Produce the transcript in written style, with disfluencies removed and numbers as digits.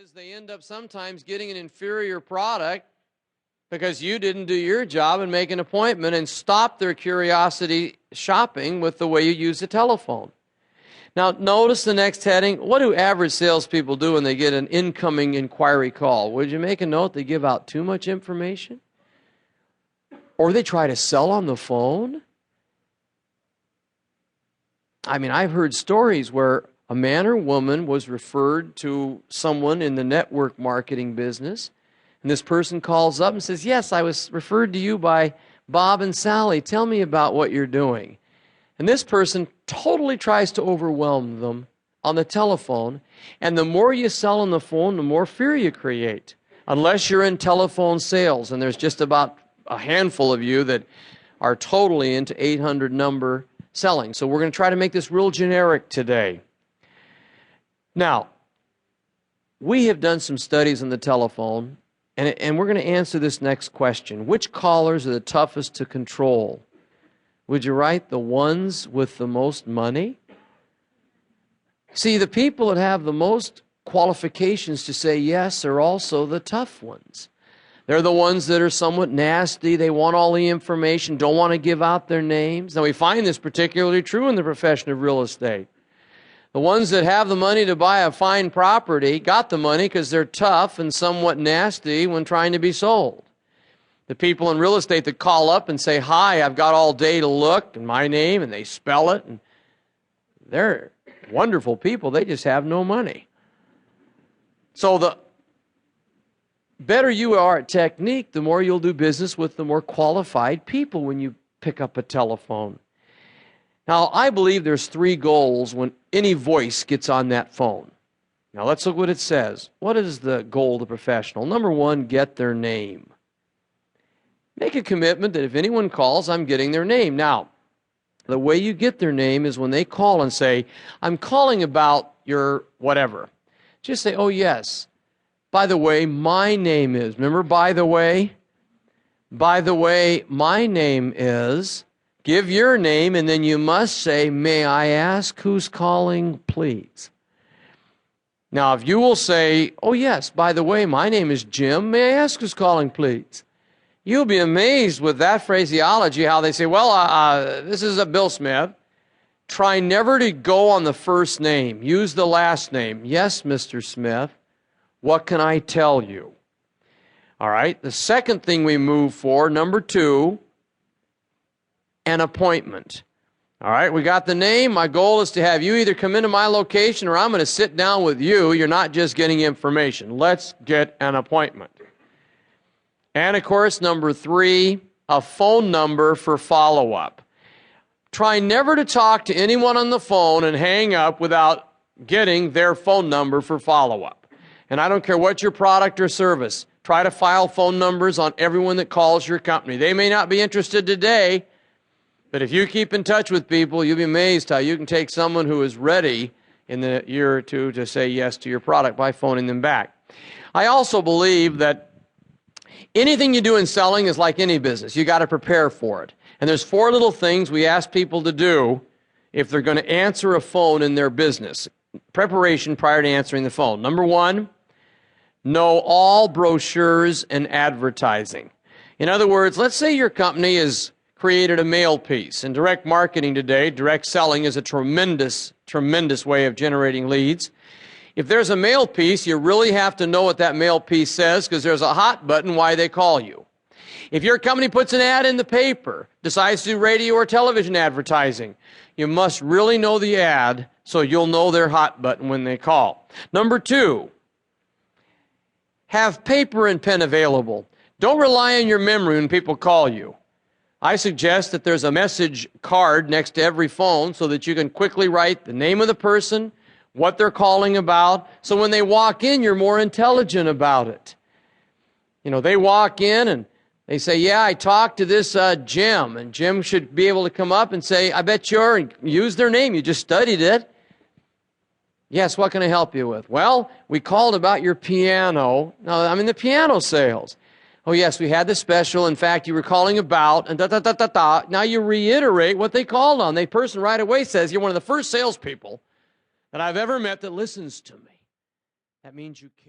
is they end up sometimes getting an inferior product because you didn't do your job and make an appointment and stop their curiosity shopping with the way you use the telephone. Now, notice the next heading. What do average salespeople do when they get an incoming inquiry call? Would you make a note they give out too much information? Or they try to sell on the phone? I mean, I've heard stories where a man or woman was referred to someone in the network marketing business, and this person calls up and says, yes, I was referred to you by Bob and Sally. Tell me about what you're doing. And this person totally tries to overwhelm them on the telephone, and the more you sell on the phone, the more fear you create, unless you're in telephone sales, and there's just about a handful of you that are totally into 800 number selling. So we're going to try to make this real generic today. Now, we have done some studies on the telephone, and we're going to answer this next question. Which callers are the toughest to control? Would you write the ones with the most money? See, the people that have the most qualifications to say yes are also the tough ones. They're the ones that are somewhat nasty. They want all the information, don't want to give out their names. Now, we find this particularly true in the profession of real estate. The ones that have the money to buy a fine property got the money because they're tough and somewhat nasty when trying to be sold. The people in real estate that call up and say, hi, I've got all day to look, and my name, and they spell it, and they're wonderful people. They just have no money. So the better you are at technique, the more you'll do business with the more qualified people when you pick up a telephone. Now, I believe there's 3 goals when any voice gets on that phone. Now, let's look what it says. What is the goal of the professional? Number 1, get their name. Make a commitment that if anyone calls, I'm getting their name. Now, the way you get their name is when they call and say, I'm calling about your whatever. Just say, oh, yes. By the way, my name is. Remember, by the way? By the way, my name is. Give your name, and then you must say, may I ask who's calling, please? Now, if you will say, oh, yes, by the way, my name is Jim. May I ask who's calling, please? You'll be amazed with that phraseology, how they say, well, this is a Bill Smith. Try never to go on the first name. Use the last name. Yes, Mr. Smith. What can I tell you? All right. The second thing we move for, number 2, an appointment. All right. We got the name. My goal is to have you either come into my location or I'm going to sit down with you. You're not just getting information. Let's get an appointment. And, of course, number 3, a phone number for follow-up. Try never to talk to anyone on the phone and hang up without getting their phone number for follow-up. And I don't care what your product or service, try to file phone numbers on everyone that calls your company. They may not be interested today, but if you keep in touch with people, you'll be amazed how you can take someone who is ready in the year or two to say yes to your product by phoning them back. I also believe that anything you do in selling is like any business. You got to prepare for it. And there's 4 little things we ask people to do if they're going to answer a phone in their business. Preparation prior to answering the phone. Number 1, know all brochures and advertising. In other words, let's say your company has created a mail piece. In direct marketing today, direct selling is a tremendous, tremendous way of generating leads. If there's a mail piece, you really have to know what that mail piece says because there's a hot button why they call you. If your company puts an ad in the paper, decides to do radio or television advertising, you must really know the ad so you'll know their hot button when they call. Number 2, have paper and pen available. Don't rely on your memory when people call you. I suggest that there's a message card next to every phone so that you can quickly write the name of the person, what they're calling about, so when they walk in, you're more intelligent about it. You know, they walk in and they say, yeah, I talked to this Jim, and Jim should be able to come up and say, I bet you're, and use their name, you just studied it. Yes, what can I help you with? Well, we called about your piano. No, I'm in the piano sales. Oh, yes, we had the special. In fact, you were calling about, and da-da-da-da-da. Now you reiterate what they called on. The person right away says, you're one of the first salespeople that I've ever met that listens to me. That means you care.